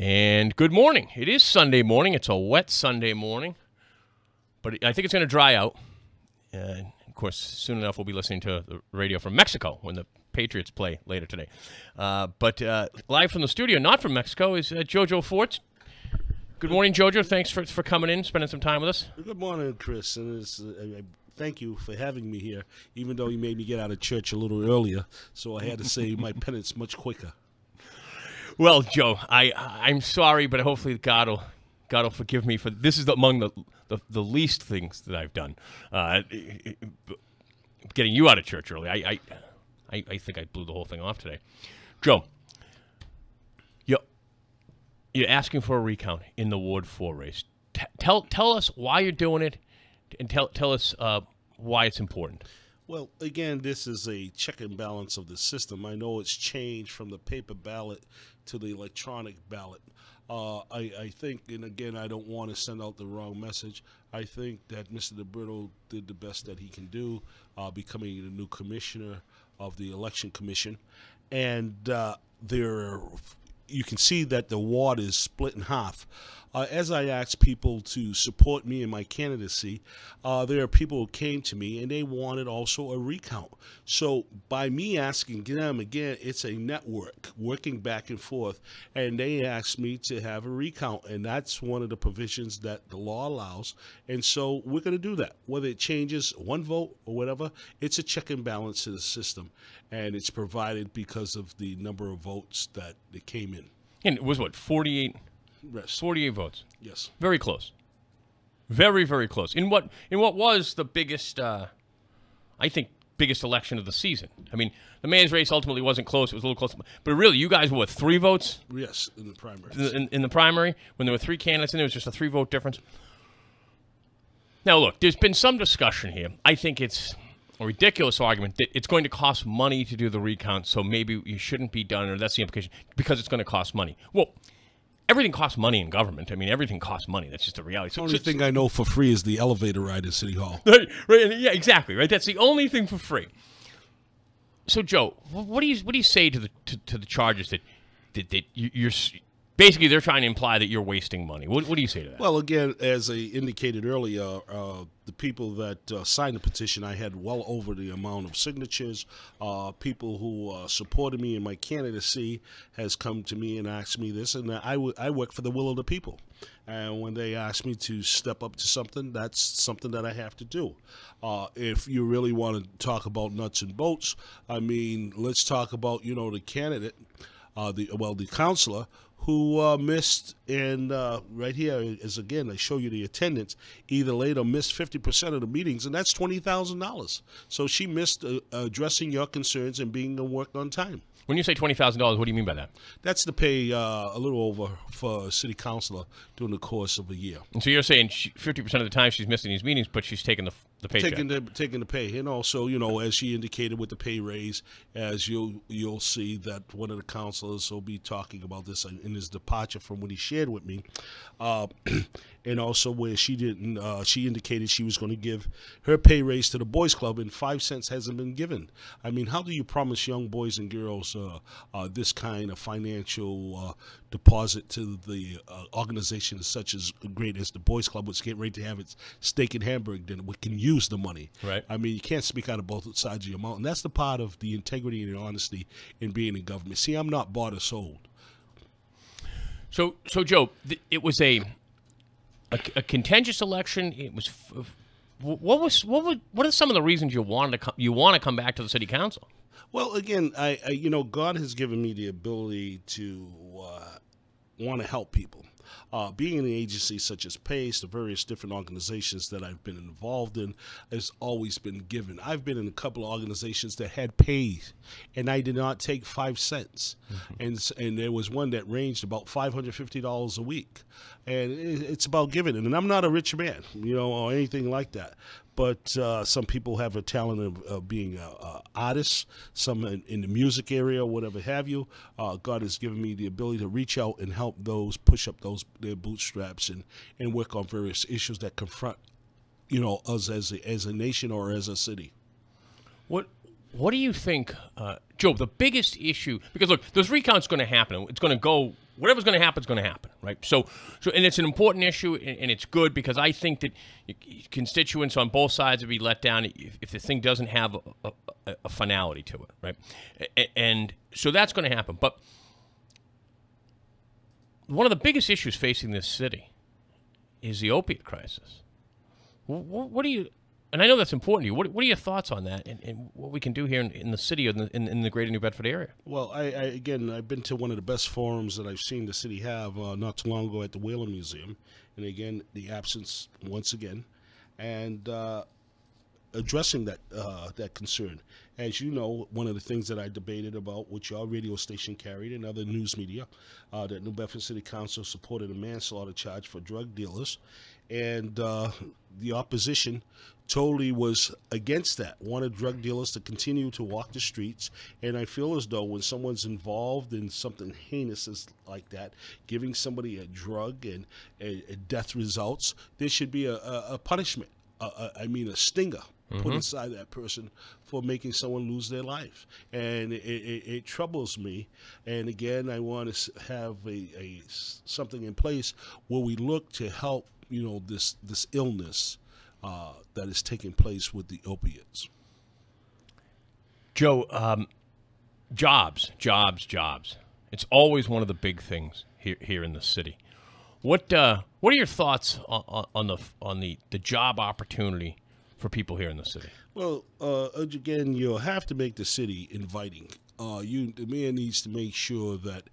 And good morning. It is Sunday morning. It's a wet Sunday morning, but I think it's going to dry out. Of course, soon enough, we'll be listening to the radio from Mexico when the Patriots play later today. But live from the studio, not from Mexico, is Jojo Forts. Good morning, Jojo. Thanks for coming in, spending some time with us. Good morning, Chris. And thank you for having me here, even though you made me get out of church a little earlier, so I had to say my penance much quicker. Well, Joe, I'm sorry, but hopefully God will forgive me for this. Is among the least things that I've done. Getting you out of church early. I think I blew the whole thing off today. Joe, you're asking for a recount in the Ward 4 race. Tell us why you're doing it, and tell us why it's important. Well, again, this is a check and balance of the system. I know it's changed from the paper ballot to the electronic ballot. I think, and again, I don't want to send out the wrong message. I think that Mr. DeBritto did the best that he can do, becoming the new commissioner of the Election Commission. And you can see that the ward is split in half. As I asked people to support me in my candidacy, there are people who came to me and they wanted also a recount. So by me asking them, again, it's a network working back and forth, and they asked me to have a recount, and that's one of the provisions that the law allows. And so we're going to do that. Whether it changes one vote or whatever, it's a check and balance to the system, and it's provided because of the number of votes that it came in. And it was what, 48? Yes. 48 votes. Yes. Very close. Very, very close. In what was the biggest, I think, biggest election of the season. I mean, the man's race ultimately wasn't close. It was a little close. But really, you guys were, what, 3 votes? Yes, in the primary. In the primary, when there were 3 candidates, and there was just a 3-vote difference. Now, look, there's been some discussion here. I think it's a ridiculous argument that it's going to cost money to do the recount, so maybe you shouldn't be done, or that's the implication, because it's going to cost money. Well, everything costs money in government. I mean, everything costs money. That's just a reality. The only thing I know for free is the elevator ride at City Hall. Right, yeah, exactly. Right, that's the only thing for free. So, Joe, what do you say to the charges that you're basically they're trying to imply that you're wasting money? What do you say to that? Well, again, as I indicated earlier, the people that signed the petition, I had well over the amount of signatures. People who supported me in my candidacy has come to me and asked me this, and I work for the will of the people. And when they ask me to step up to something, that's something that I have to do. If you really want to talk about nuts and bolts, I mean, let's talk about, the candidate, the counselor who missed, and right here is, again, I show you the attendance, either late or missed 50% of the meetings, and that's $20,000. So she missed addressing your concerns and being to work on time. When you say $20,000, what do you mean by that? That's to pay a little over for a city councilor during the course of a year. And so you're saying 50% of the time she's missing these meetings, but she's taking the paycheck. Taking the pay. And also, as she indicated with the pay raise, as you'll see that one of the councilors will be talking about this in his departure from what he shared with me. And also where she didn't, she indicated she was going to give her pay raise to the boys club, and 5 cents hasn't been given. I mean, how do you promise young boys and girls this kind of financial deposit to the organization such as great as the boys club, which get ready to have its steak and hamburger dinner, we can use the money. Right. I mean, you can't speak out of both sides of your mouth, and that's the part of the integrity and the honesty in being in government. See, I'm not bought or sold. So Joe, it was a contentious election. It was. What are some of the reasons you want to come back to the city council? Well, again, I God has given me the ability to want to help people. Being in an agency such as PACE, the various different organizations that I've been involved in, has always been given. I've been in a couple of organizations that had paid, and I did not take 5 cents. Mm-hmm. And there was one that ranged about $550 a week. And it's about giving. And I'm not a rich man, or anything like that. But some people have a talent of being artists, some in the music area, whatever have you. God has given me the ability to reach out and help those push up their bootstraps and work on various issues that confront, us as a nation or as a city. What do you think, Joe, the biggest issue, because look, this recount's going to happen. It's going to go whatever's going to happen is going to happen, right? So, and it's an important issue, and it's good because I think that constituents on both sides would be let down if the thing doesn't have a finality to it, right? And so that's going to happen. But one of the biggest issues facing this city is the opiate crisis. What do you? And I know that's important to you. What are your thoughts on that, and what we can do here in the city or in the greater New Bedford area? Well, again, I've been to one of the best forums that I've seen the city have not too long ago at the Whalen Museum, and again, the absence once again, and addressing that concern. As you know, one of the things that I debated about, which your radio station carried and other news media, that New Bedford City Council supported a manslaughter charge for drug dealers, and the opposition totally was against that, wanted drug dealers to continue to walk the streets. And I feel as though when someone's involved in something heinous like that, giving somebody a drug and a death results, there should be a punishment, a stinger put inside that person for making someone lose their life. And it troubles me. And again, I want to have something in place where we look to help, this illness that is taking place with the opiates. Joe, jobs. It's always one of the big things here in the city. What are your thoughts on the job opportunity for people here in the city? Well, again, you'll have to make the city inviting. The mayor needs to make sure that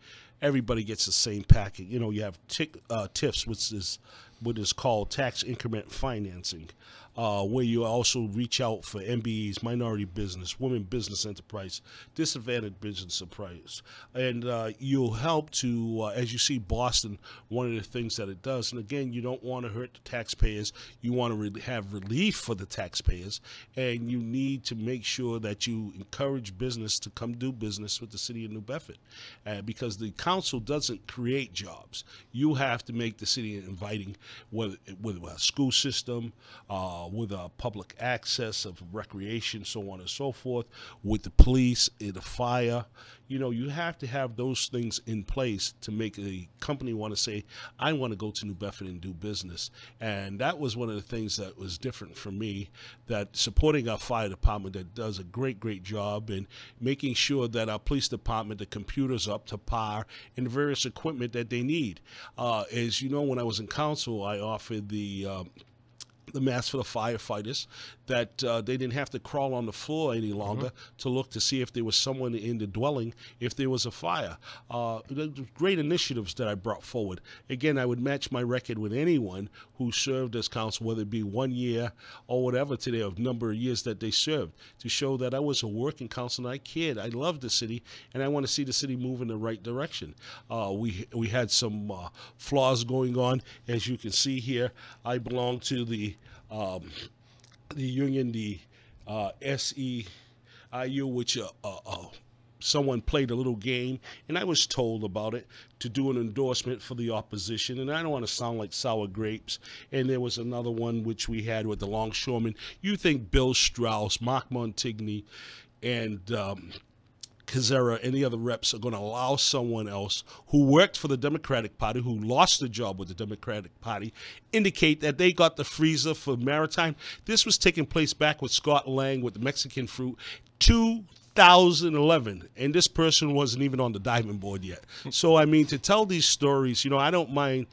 everybody gets the same package. You have TIFs, which is what is called tax increment financing, where you also reach out for MBEs, minority business, women business enterprise, disadvantaged business enterprise. And you'll help to, as you see Boston, one of the things that it does, and again, you don't want to hurt the taxpayers, you want to have relief for the taxpayers, and you need to make sure that you encourage business to come do business with the city of New Bedford, because the council doesn't create jobs. You have to make the city inviting, with a school system, with a public access of recreation, so on and so forth, with the police, the fire. You have to have those things in place to make a company want to say, I want to go to New Bedford and do business. And that was one of the things that was different for me, that supporting our fire department that does a great job in making sure that our police department, the computers up to par, and the various equipment that they need. As you know, when I was in council, I offered the mask for the firefighters, that they didn't have to crawl on the floor any longer to look to see if there was someone in the dwelling, if there was a fire. Great initiatives that I brought forward. Again, I would match my record with anyone who served as council, whether it be 1 year or whatever to their number of years that they served, to show that I was a working council and I cared. I loved the city, and I want to see the city move in the right direction. We had some flaws going on. As you can see here, I belong to the union, the SEIU, which someone played a little game, and I was told about it to do an endorsement for the opposition, and I don't want to sound like sour grapes. And there was another one which we had with the longshoremen. You think Bill Strauss, Mark Montigny, and Kazera, any other reps are going to allow someone else who worked for the Democratic Party, who lost the job with the Democratic Party, indicate that they got the freezer for maritime? This was taking place back with Scott Lang with the Mexican fruit, 2011, and this person wasn't even on the diving board yet. So, I mean, to tell these stories, I don't mind,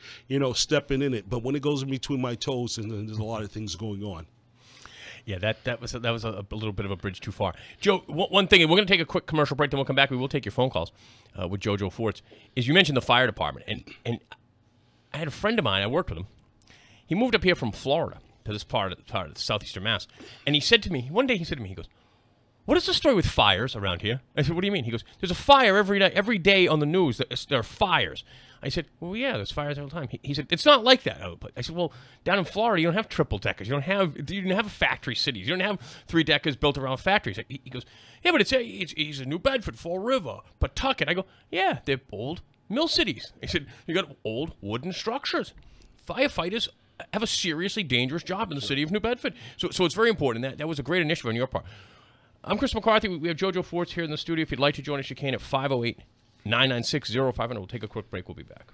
stepping in it, but when it goes in between my toes, and there's a lot of things going on. Yeah, that was a little bit of a bridge too far. Joe, one thing, and we're going to take a quick commercial break, then we'll come back. We will take your phone calls with Jojo Forts. Is you mentioned the fire department, and I had a friend of mine. I worked with him. He moved up here from Florida to this part of southeastern Mass, and he said to me one day. He goes, "What is the story with fires around here?" I said, "What do you mean?" He goes, "There's a fire every day on the news. There are fires." I said, "Well, yeah, there's fires all the time." He said, "It's not like that." I said, "Well, down in Florida, you don't have triple deckers. You didn't have factory cities. You don't have 3 deckers built around factories." He goes, "Yeah, but it's a New Bedford, Fall River, Pawtucket." I go, "Yeah, they're old mill cities." He said, "You got old wooden structures. Firefighters have a seriously dangerous job in the city of New Bedford." So it's very important. That was a great initiative on your part. I'm Chris McCarthy. We have Jojo Forts here in the studio. If you'd like to join us, you can at 508 996-0500. We'll take a quick break. We'll be back.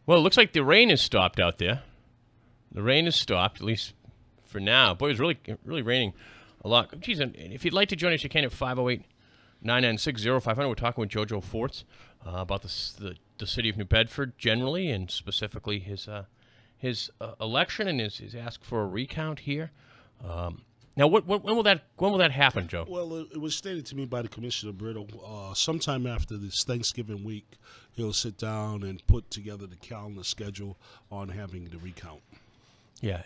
Well, it looks like the rain has stopped out there. The rain has stopped, at least for now. Boy, it's really raining a lot. Geez, and if you'd like to join us, you can at 508-996-0500. We're talking with JoJo Forts about the city of New Bedford generally, and specifically his election and his ask for a recount here. Now, when will that happen, Joe? Well, it was stated to me by the Commissioner Brittle sometime after this Thanksgiving week, he'll sit down and put together the calendar schedule on having the recount. Yeah,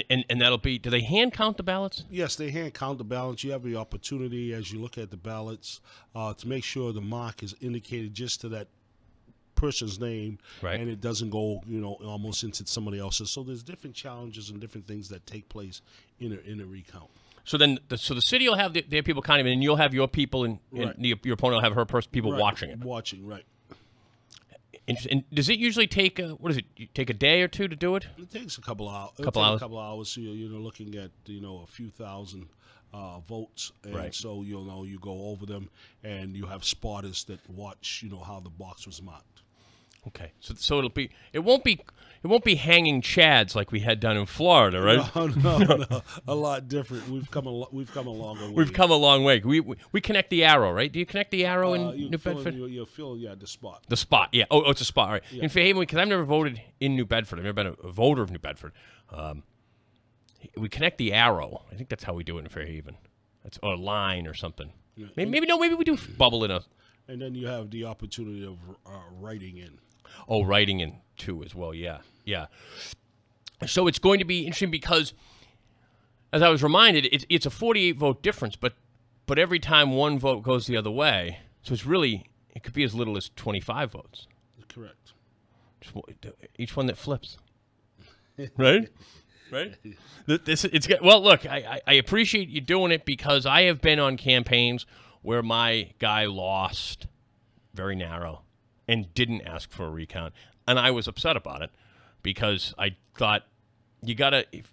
and that'll be, do they hand count the ballots? Yes, they hand count the ballots. You have the opportunity as you look at the ballots to make sure the mark is indicated just to that person's name, right, and it doesn't go, almost into somebody else's. So there's different challenges and different things that take place in a recount. So then, the city will have their people counting, and you'll have your people, and your opponent will have her people watching it. Watching, right. And does it usually take take a day or two to do it? It takes a couple hours. A couple hours. So you're looking at a few thousand votes, and so you go over them, and you have spotters that watch how the box was marked. Okay, so it won't be hanging chads like we had down in Florida, right? No, a lot different. We've come a long way. We've come a long way. We connect the arrow, right? Do you connect the arrow in New Bedford? You feel the spot. The spot, yeah. Oh, it's a spot, right? Yeah. In Fairhaven, because I've never voted in New Bedford. I've never been a voter of New Bedford. We connect the arrow. I think that's how we do it in Fairhaven. That's or a line or something. Yeah. Maybe we do bubble in a. And then you have the opportunity of writing in. Oh, writing in too as well. Yeah. So it's going to be interesting because, as I was reminded, it's a 48 vote difference, but every time one vote goes the other way, so it could be as little as 25 votes. Correct. Each one that flips. Right? Right? Well, look, I appreciate you doing it because I have been on campaigns where my guy lost very narrow and didn't ask for a recount. And I was upset about it because I thought if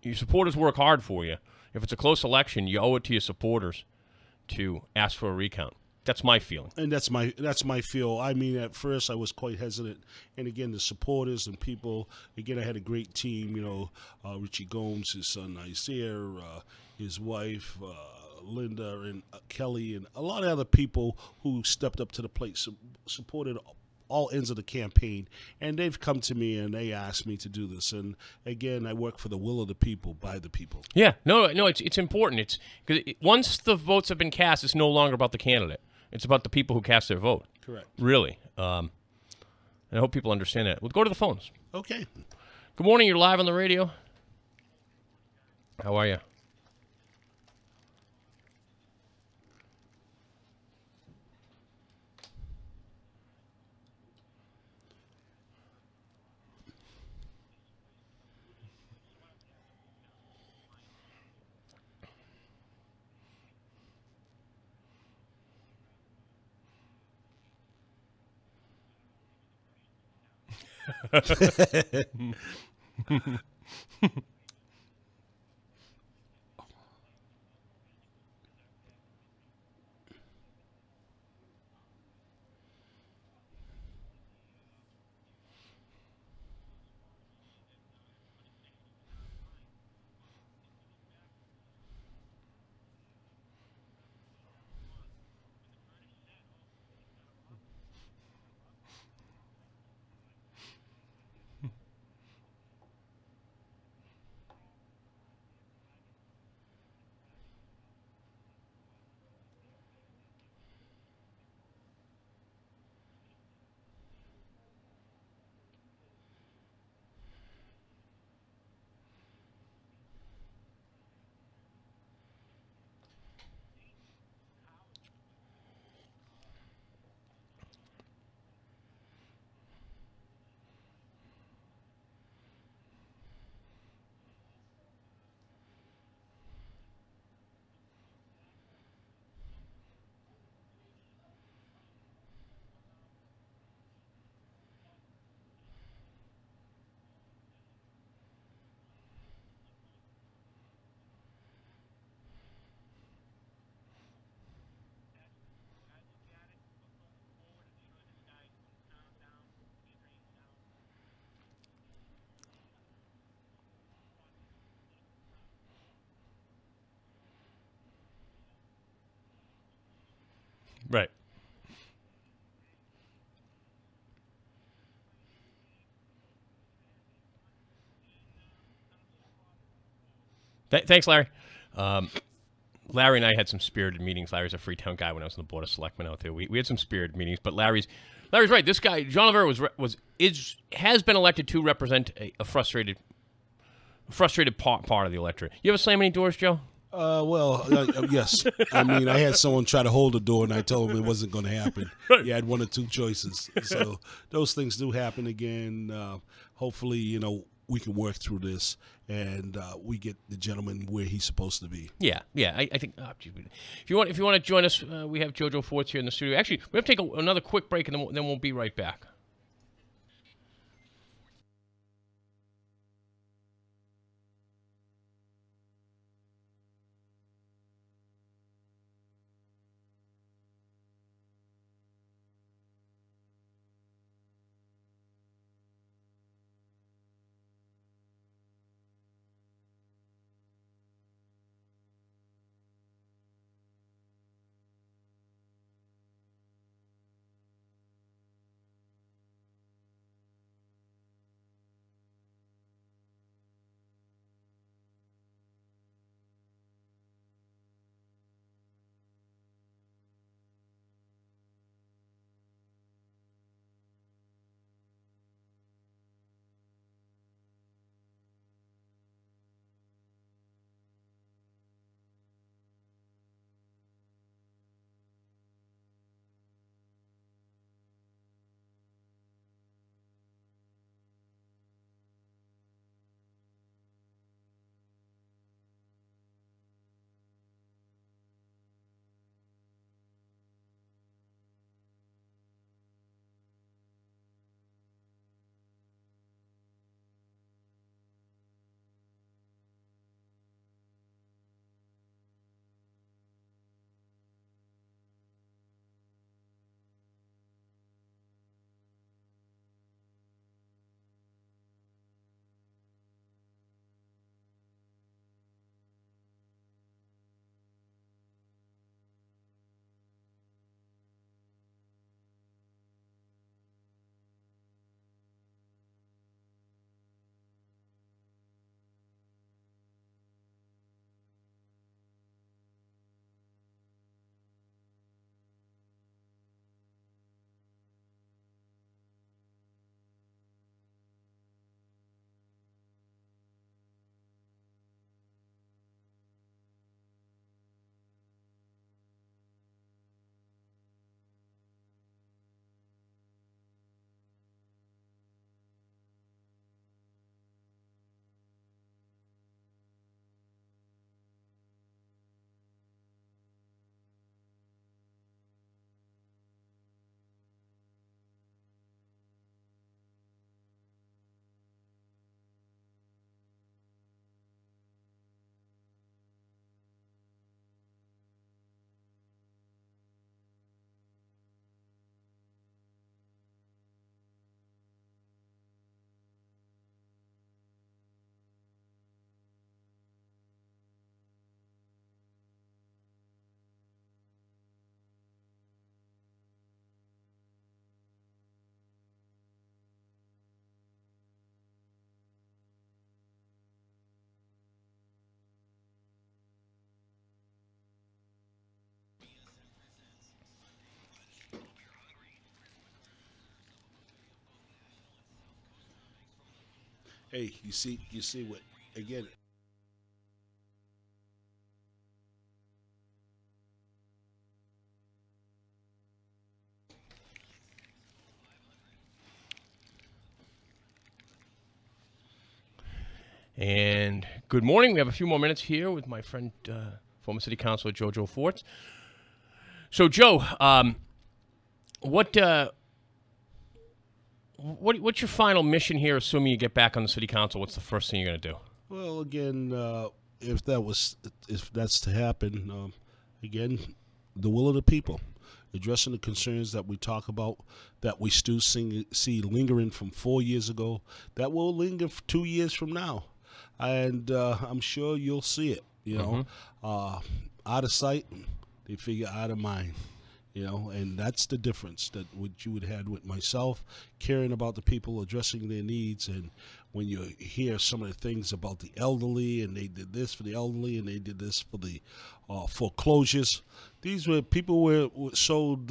your supporters work hard for you. If it's a close election, you owe it to your supporters to ask for a recount. That's my feeling. And that's my feel. I mean, at first I was quite hesitant. And again, the supporters and people, again, I had a great team, Richie Gomes, his son Isaiah, his wife, Linda, and Kelly, and a lot of other people who stepped up to the plate, supported all ends of the campaign, and they've come to me and they asked me to do this. And again, I work for the will of the people, by the people. Yeah, no, it's important. It's because once the votes have been cast, it's no longer about the candidate. It's about the people who cast their vote. Correct. Really. And I hope people understand that. We'll go to the phones. Okay. Good morning. You're live on the radio. How are you? Right. Thanks, Larry. Larry and I had some spirited meetings. Larry's a Freetown guy when I was on the Board of Selectmen out there. We had some spirited meetings, but Larry's right. This guy, John Olivera, has been elected to represent a frustrated part of the electorate. You ever slam any doors, Joe? Yes. I mean, I had someone try to hold the door, and I told him it wasn't going to happen. You had one or two choices. So those things do happen again. Hopefully, we can work through this, and we get the gentleman where he's supposed to be. Yeah. I think if you want to join us, we have JoJo Forts here in the studio. Actually, we have to take another quick break, and then we'll be right back. Hey, you see what again? And good morning. We have a few more minutes here with my friend, former City Councilor Jojo Forts. So, Joe, what's your final mission here? Assuming you get back on the City Council, what's the first thing you're going to do? Well, again, if that's to happen, again, the will of the people, addressing the concerns that we talk about, that we still see lingering from 4 years ago, that will linger 2 years from now. And I'm sure you'll see it, out of sight, they figure out of mind, and that's the difference that what you would have with myself, caring about the people, addressing their needs. And when you hear some of the things about the elderly, and they did this for the elderly, and they did this for the foreclosures, these were people were sold,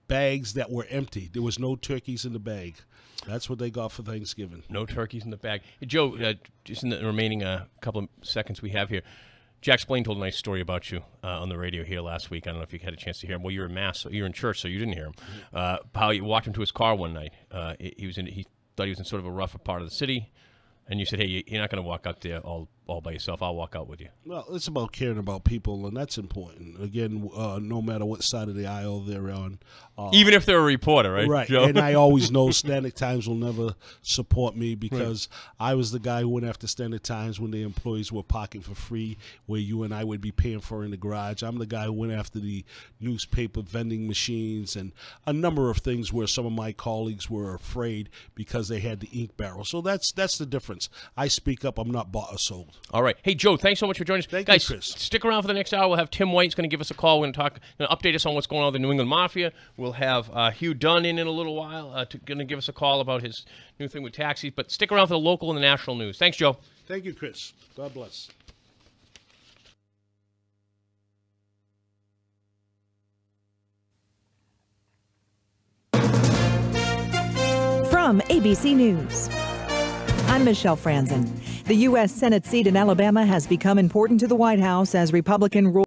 bags that were empty. There was no turkeys in the bag. That's what they got for Thanksgiving. No turkeys in the bag. Hey, Joe, just in the remaining couple of seconds we have here, Jack Splain told a nice story about you on the radio here last week. I don't know if you had a chance to hear him. Well, you're in Mass, so you're in church, so you didn't hear him. How you walked him to his car one night. He thought he was in sort of a rougher part of the city, and you said, "Hey, you're not going to walk out there all by yourself. I'll walk out with you." Well, it's about caring about people, and that's important. Again, no matter what side of the aisle they're on. Even if they're a reporter, right? Right, Joe? and I always know Standard Times will never support me because I was the guy who went after Standard Times when the employees were parking for free, where you and I would be paying for in the garage. I'm the guy who went after the newspaper vending machines and a number of things where some of my colleagues were afraid because they had the ink barrel. So that's the difference. I speak up. I'm not bought or sold. All right. Hey, Joe, thanks so much for joining us. Thank Guys, you, Chris. Stick around for the next hour. We'll have Tim White's going to give us a call. We're going to update us on what's going on with the New England Mafia. We'll have Hugh Dunn in a little while going to give us a call about his new thing with taxis. But stick around for the local and the national news. Thanks, Joe. Thank you, Chris. God bless. From ABC News, I'm Michelle Franzen. The U.S. Senate seat in Alabama has become important to the White House as Republican rule